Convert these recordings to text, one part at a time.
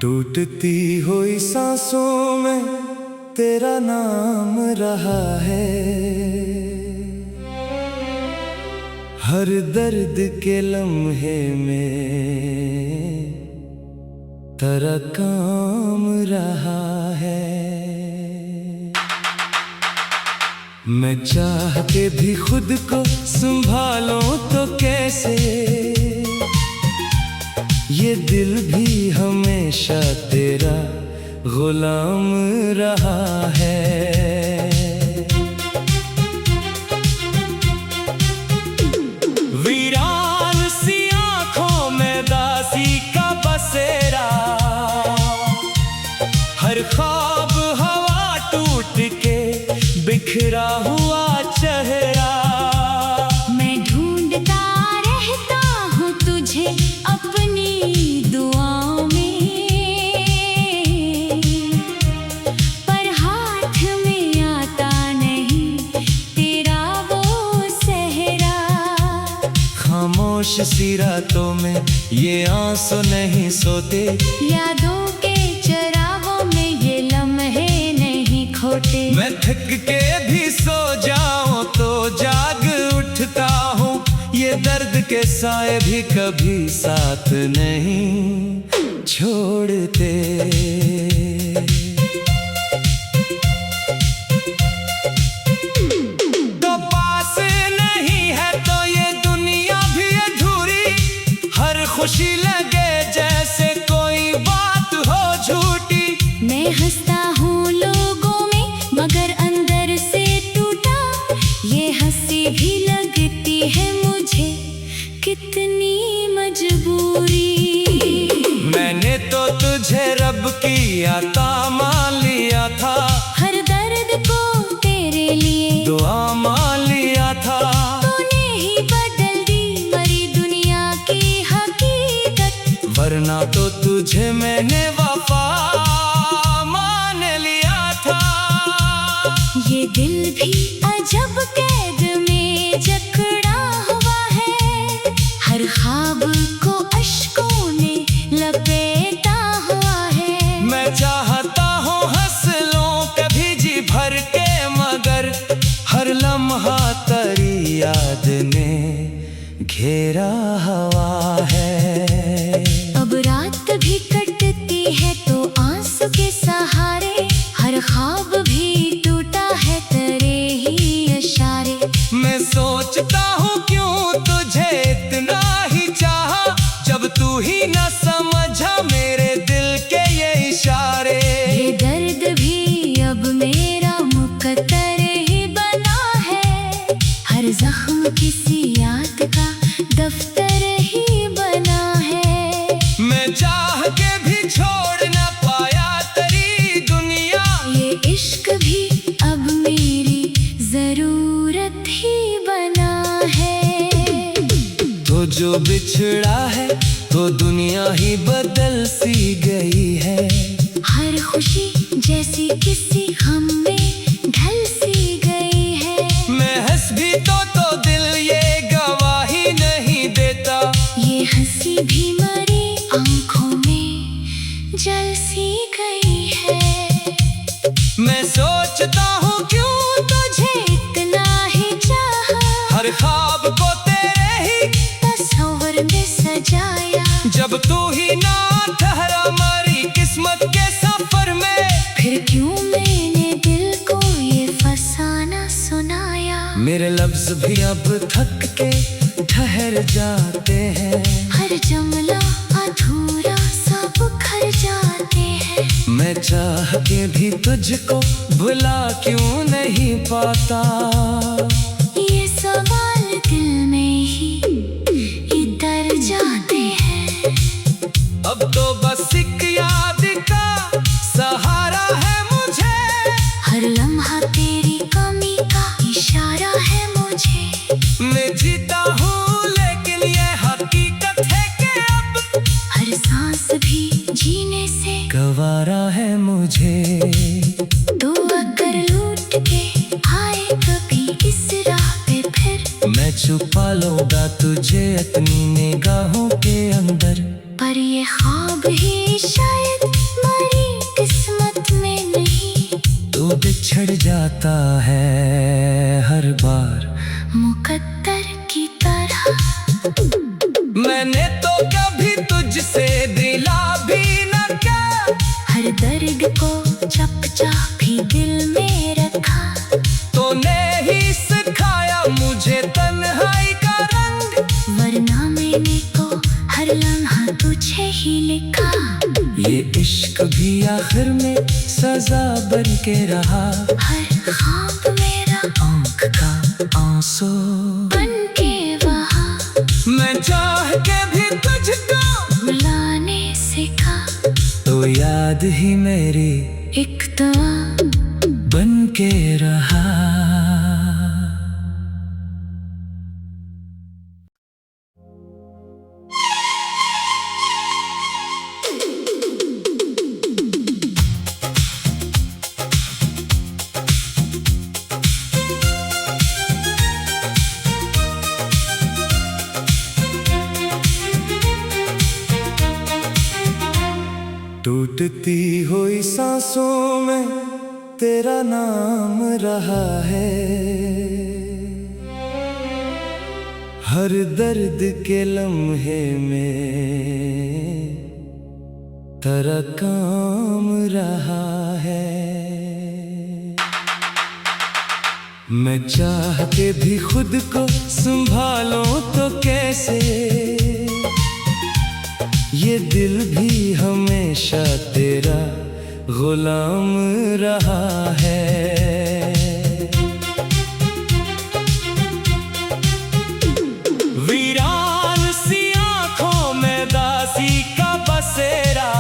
टूटती हुई सांसों में तेरा नाम रहा है, हर दर्द के लम्हे में तेरा काम रहा है। मैं चाह के भी खुद को संभालूं तो कैसे, ये दिल भी हमेशा तेरा गुलाम रहा है। वीरान सी आंखों में दासी का बसेरा, हर ख्वाब हवा टूट के बिखरा हुआ चेहरा। मैं ढूंढता रहता हूँ तुझे अपनी दुआओं में, पर हाथ में आता नहीं तेरा वो सेहरा। खामोश सी रातों में ये आंसू नहीं सोते, यादों के चरागों में ये लम्हे नहीं खोते। मैं थक के भी सो जाऊं तो जाग उठता हूँ, ये दर्द के साए भी कभी साथ नहीं छोड़ते। तो पास नहीं है तो ये दुनिया भी अधूरी, हर खुशी लगे जैसे कोई बात हो झूठी। मैं हंसता हूँ लोगों में मगर अंदर से टूटा, ये हंसी भी लगती है मुझे कितनी मजबूरी। मैंने तो तुझे रब की अता मान लिया था, हर दर्द को तेरे लिए दुआ मान लिया था। तूने ही बदल दी मरी दुनिया की हकीकत, वरना तो तुझे मैंने वफा मान लिया था। ये दिल भी अजब कैद में जकड़ा हुआ है, हर ख्वाब को अश्कों ने लपेटा हुआ है। मैं चाहता हूँ हंस लूं कभी जी भर के, मगर हर लम्हा तेरी याद ने घेरा हुआ है। अब रात भी कटती है तो आंसू के सहारे, हर ख्वाब भी टूटा है तेरे ही इशारे। मैं सोचता हूँ क्यों तुझे इतना ही चाहा, जब तू ही न समझा मेरे दिल के ये इशारे। ये दर्द भी अब मेरा मुकद्दर ही बना है, हर जख्म किसी याद का दफ्तर ही बना है। मैं चाह के भी छोड़ न पाया तेरी दुनिया, ये इश्क भी अब मेरी जरूरत ही बना है। तो जो बिछड़ा है तो दुनिया ही बदल सी गई है, हर खुशी जैसी किसी गम में ढल सी गई है। मैं हंस भी तो दिल ये गवाही नहीं देता, ये हंसी भी मरी आंखों में जल सी गई है। मैं सोचता हूँ क्यों तुझे इतना ही चाहा, हर ख्वाब को तेरे ही तस्वीर में सजाया। जब तू ही ना ठहरा हमारी किस्मत के सफर में, फिर क्यों मैंने दिल को ये फसाना सुनाया। मेरे लफ्ज भी अब थक के ठहर जाते हैं, हर जुमला अधूरा सब खर जाते हैं। मैं चाह के भी तुझको भुला क्यों नहीं पाता। ये सवाल दिल में ही इधर जाते हैं। अब तो बस एक याद का सहारा है मुझे, हर लम्हा तेरी कमी का इशारा है मुझे। मैं जीता हूँ लेकिन ये हकीकत है कि अब हर सांस भी जीने से गवारा है मुझे। तो अगर लूट के आए कभी इस राह पे फिर, मैं छुपा लूंगा तुझे अपनी निगाहों के अंदर, पर ये ख्वाब ही शायद बिछड़ जाता है हर बार मुकद्दर की तरह। मैंने तो कभी तुझसे दिला भी न क्या, हर दर्द को चपचा भी दिल में रखा। तूने ही सिखाया मुझे तन्हाई का रंग, वरना मैंने तो हर लम्हा तुझे ही लिखा। ये इश्क भी आखिर में सजा बन के रहा, हर ख्वाब मेरा आँख का आंसू बन के वहाँ। मैं चाह के भी तुझको बुलाने सीखा, तो याद ही मेरी एक दुआ बन के रहा। टूटती हुई सांसों में तेरा नाम रहा है, हर दर्द के लम्हे में तेरा काम रहा है। मैं चाह के भी खुद को संभालूं तो कैसे, ये दिल भी हमेशा तेरा गुलाम रहा है। वीरान सी आँखों में दासी का बसेरा,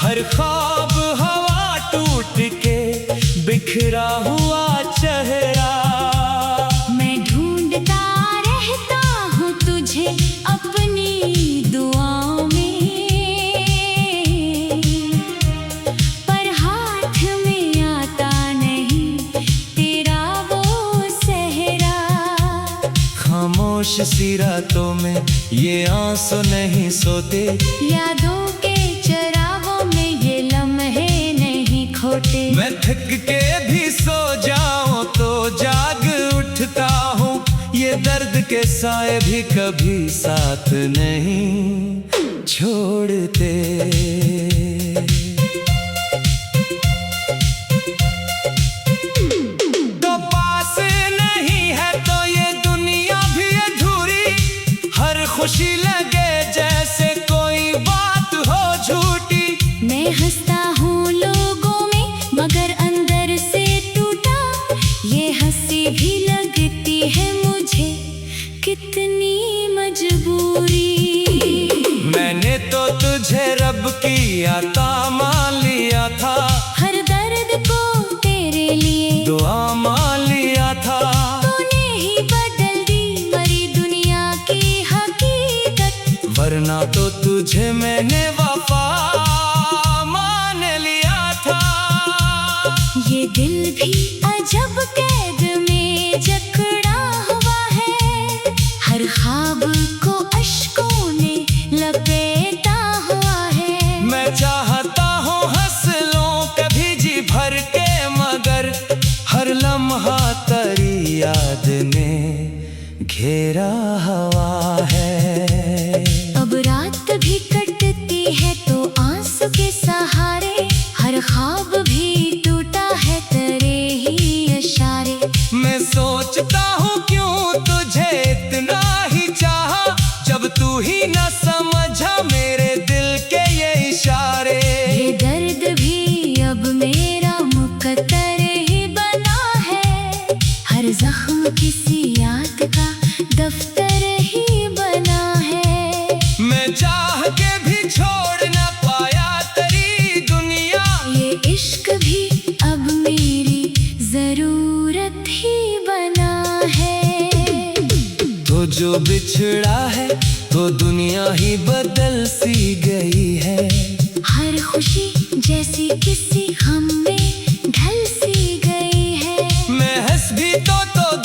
हर ख्वाब हवा टूट के बिखरा हुआ चेहरा। मैं ढूंढता रहता हूँ तुझे अपनी दुआओं में, पर हाथ में आता नहीं तेरा वो सहरा। खामोश सी रातों में ये आंसू नहीं सोते, यादों के चरागों में ये लम्हे नहीं खोते। मैं थक के भी सो जाऊं तो जाग उठता हूँ, ये दर्द के साए भी कभी साथ नहीं छोड़ते। तो पास नहीं है तो ये दुनिया भी अधूरी, हर खुशी लगे जैसे कोई बात हो झूठी। मैं हंसता हूँ लोगों में मगर अंदर से टूटा, ये हंसी भी लगती है मुझे कितनी मजबूरी। मैंने तो तुझे रब की अता मान लिया था, हर दर्द को तेरे लिए दुआ मान लिया था। तूने ही बदल दी मरी दुनिया की हकीकत, वरना तो तुझे मैंने वफा मान लिया था। ये दिल भी अजब कैद में जकड़ा हुआ है, हर ख्वाब को अश्कों ने लपेटा हुआ है। मैं चाहता हूँ हंस लूं कभी जी भर के, मगर हर लम्हा तेरी याद ने घेरा हुआ है। अब रात भी कटती है तो आंसू के सहारे, हर ख्वाब भी टूटा है तेरे ही इशारे। मैं सोचता हूँ क्यों तुझे इतना ही चाहा, जब तू ही न समझा मेरे दिल के ये इशारे। ये दर्द भी अब मेरा मुकद्दर ही बना है, हर जख्म किसी याद का दफ्तर ही बना है। मैं चाह के भी छोड़ न पाया तेरी दुनिया, ये इश्क भी अब मेरी जरूरत ही बना है। तो जो बिछड़ा है तो दुनिया ही बदल सी गई है, हर खुशी जैसी किसी गम में ढल सी गई है। मैं हंस भी तो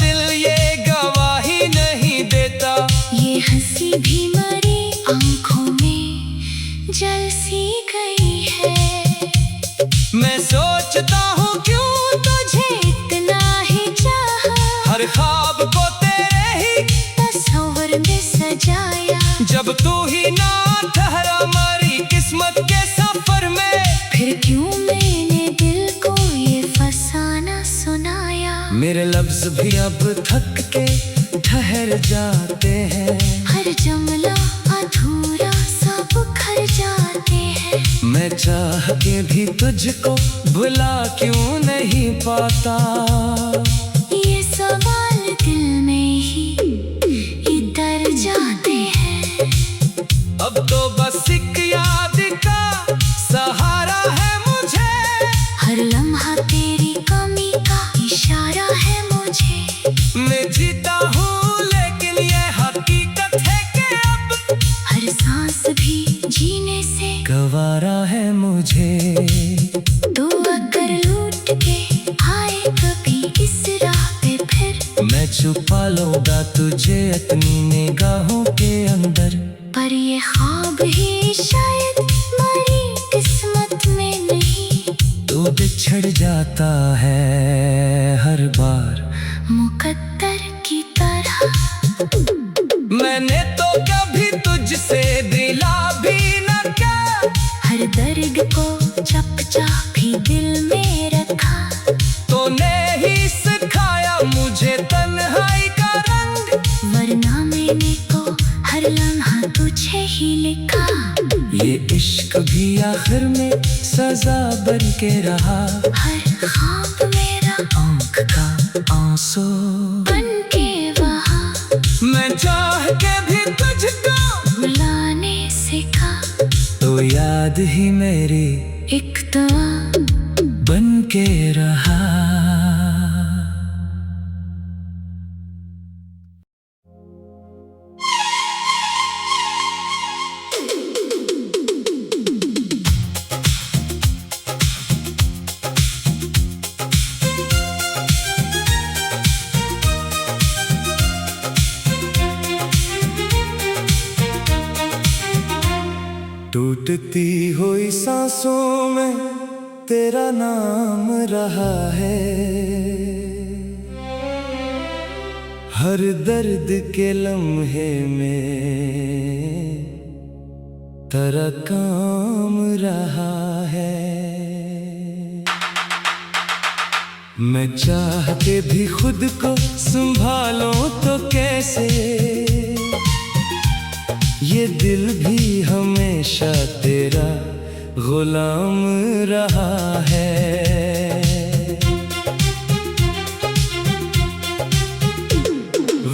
दिल ये गवाही नहीं देता, ये हंसी भी मरी आंखों में जल सी गई है। मैं सोचता जब तू ही ना ठहरा हमारी किस्मत के सफर में, फिर क्यों मैंने दिल को ये फसाना सुनाया। मेरे लफ्ज भी अब थक के ठहर जाते हैं, हर जुमला अधूरा सब खर जाते हैं। मैं चाह के भी तुझको भुला क्यों नहीं पाता। ये सवाल दिल में ही इधर जाते हैं। अब तो बस एक याद का सहारा है मुझे, हर लम्हा तेरी कमी का इशारा है मुझे। मैं जीता हूँ लेकिन ये हकीकत है कि अब हर सांस भी जीने से गवारा है मुझे। तू अगर लूट के आए कभी इस राह पे, फिर मैं छुपा लूंगा तुझे अपनी निगाहों के अंदर, पर ये ख्वाब ही शायद हमारी किस्मत में नहीं। तू बिछड़ जाता है हर बार मुकद्दर की तरह। मैंने तो कभी तुझसे दिला भी न क्या, हर दर्द को चपचा भी दिल में रखा। तूने ही सिखाया मुझे तन्हाई का रंग, वरना मैंने तो हर लम्हा तुझे ही लिखा। ये इश्क भी आखिर में सजा बन के रहा, हर ख्वाब मेरा आँख का आंसू बन के बहा। मैं चाह के भी तुझको भुलाने सीखा, तो याद ही मेरी एक दुआ बन के रहा। टूटती हुई सांसों में तेरा नाम रहा है, हर दर्द के लम्हे में तेरा काम रहा है। मैं चाह के भी खुद को संभालूं तो कैसे, ये दिल भी हमेशा तेरा गुलाम रहा है।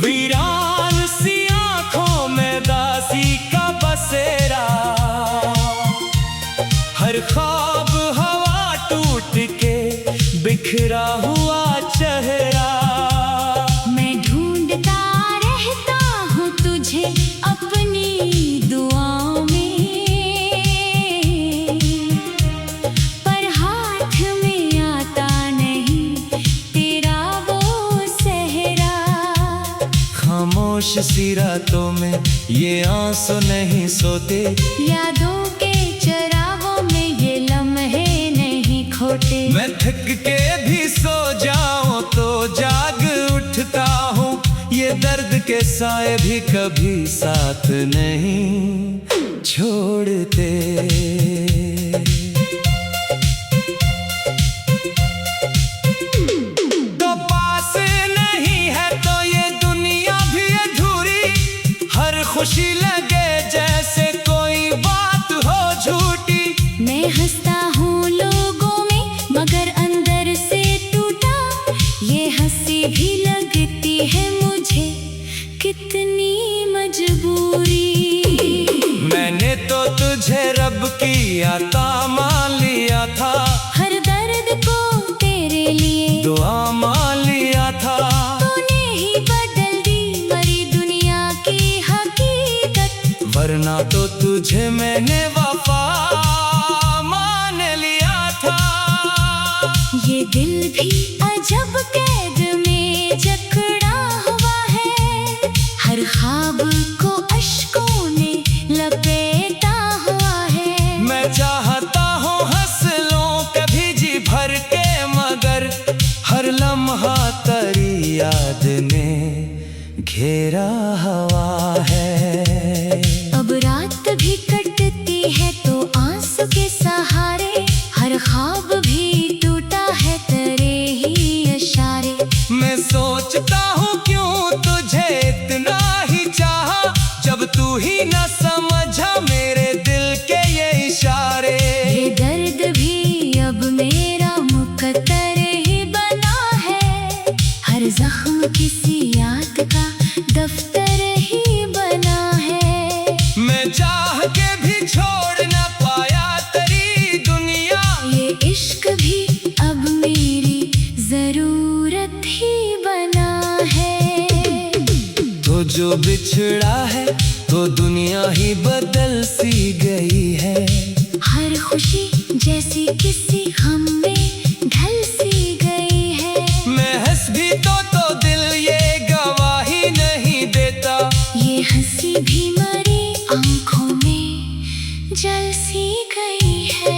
वीरान सी आँखों में दासी का बसेरा, हर ख्वाब हवा टूट के बिखरा हुआ चेहरा। मैं ढूंढता रहता हूँ तुझे अपनी दुआओं में, पर हाथ में आता नहीं तेरा वो सेहरा। खामोश सी रातों में ये आंसू नहीं सोते, यादों के चरागों में ये लम्हे नहीं खोटे। मैं थक के भी सो जाऊं तो जाग उठता हूँ, ये दर्द के साए भी कभी साथ नहीं छोड़ते। तो पास नहीं है तो ये दुनिया भी अधूरी, हर खुशी लगे जैसे कोई बात हो झूठी। मैं हंसता हूँ लोगों में मगर अंदर से टूटा, ये हंसी भी लगती है मुझे कितनी मजबूरी। मैंने तो तुझे रब की अता मान लिया था, हर दर्द को तेरे लिए दुआ मान लिया था। तूने ही बदल दी मरी दुनिया की हकीकत, वरना तो तुझे मैंने वफा मान लिया था। ये दिल भी अजब कैद में जकड़ा हुआ है, हर ख्वाब को अश्कों ने लपेटा हुआ है। मैं चाहता हूँ हंस लूं कभी जी भर के, मगर हर लम्हा तेरी याद ने घेरा हुआ है। अब ही न समझा मेरे दिल के ये इशारे। ये दर्द भी अब मेरा मुकद्दर ही बना है, हर जख्म किसी याद का दफ्तर ही बना है। मैं चाह के भी छोड़ न पाया तेरी दुनिया, ये इश्क भी अब मेरी जरूरत ही बना है। तो जो बिछड़ा है तो दुनिया ही बदल सी गई है। हर खुशी जैसी किसी गम में ढल सी गई है। मैं हंस भी तो दिल ये गवाही नहीं देता, ये हंसी भी मरी आंखों में जल सी गई है।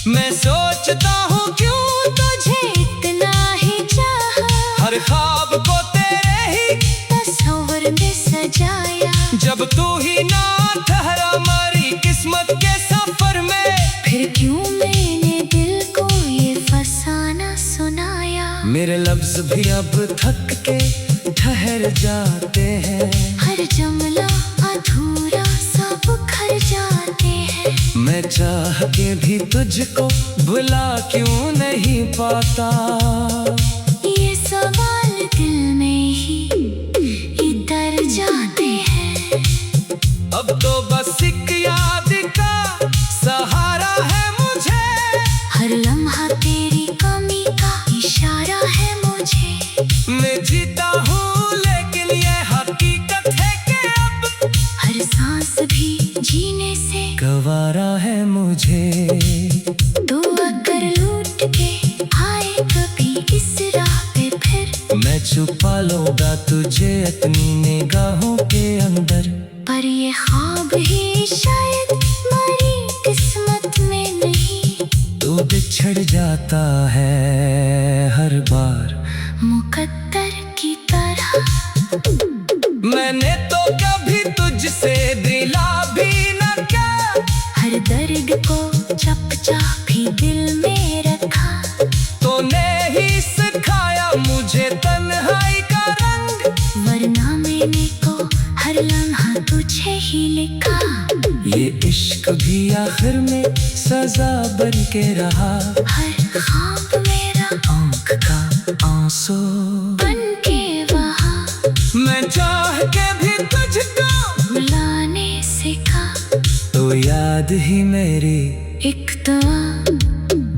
मैं सोचता हूँ क्यों तुझे इतना ही चाहा, हर ख्वाब को तेरे ही तस्वीर में सजाया। जब तू ही ना ठहरा हमारी किस्मत के सफर में, फिर क्यों मैंने दिल को ये फसाना सुनाया। मेरे लफ्ज भी अब थक के ठहर जाते हैं। हर जुमला अधूरा सब खर जाते हैं। मैं चाह के भी तुझको भुला क्यों नहीं पाता। ये सवाल दिल में ही इधर जाते हैं। अब तो बस एक याद का सहारा है मुझे, हर लम्हा तेरी कमी का इशारा है मुझे। मैं जीता हूँ लेकिन ये हकीकत है कि अब हर सांस भी जीने से गवारा है मुझे। तो अगर लूट के आए कभी इस राह पे फिर, मैं छुपा लूंगा तुझे अपनी निगाहों के अंदर, पर ये ख्वाब ही शायद मरी किस्मत में नहीं। तू बिछड़ जाता है हर बार मुकद्दर की तरह। मैंने तो कभी तुझसे दिला भी न किया, हर दर्द को चुपचाप भी दिल में रखा। तूने ही सिखाया मुझे तन्हाई का रंग, वरना मैंने तो हर लम्हा तुझे ही लिखा। ये इश्क भी आखिर में सजा बन के रहा। हर ख्वाब मेरा आँख का आंसू बन के वहाँ, मैं चाह के भी तुझको भुलाने सीखा। तो याद ही मेरी एक दुआ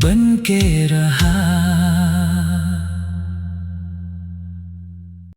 बन के रहा।